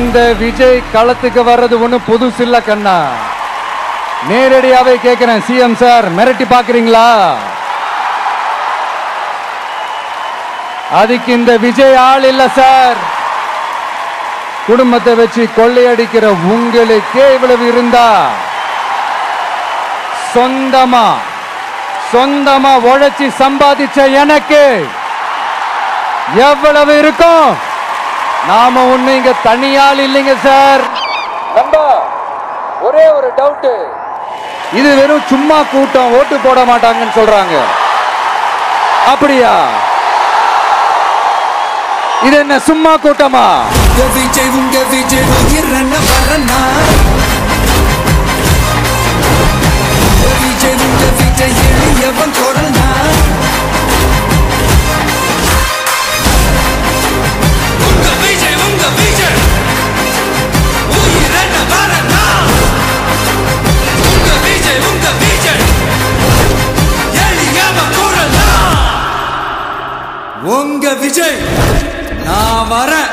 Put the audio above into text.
இந்த விஜய் களத்துக்கு வர்றது ஒண்ணு புதுசு இல்ல கண்ணா. நேரடியாவே கேக்குறேன், சிஎம் சார் மிரட்டி பாக்குறீங்களா? அதுக்கு இந்த விஜய் ஆள் இல்ல சார். குடும்பத்தை வச்சு கொள்ளையடிக்கிற உங்களுக்கே இவ்வளவு இருந்தா, சொந்தமா உழைச்சி சம்பாதிச்ச எனக்கு எவ்வளவு இருக்கும்? நாம ஒண்ணு இங்க தனியால் இல்லைங்க சார். ஒரே ஒரு டவுட், இது வெறும் சும்மா கூட்டம், ஓட்டு போட மாட்டாங்கன்னு சொல்றாங்க. அப்படியா? இது என்ன சும்மா கூட்டமா? விஜய் உங்க விஜய் எளியவன் தொடர்னா உங்க விஜய் நான் வரேன்.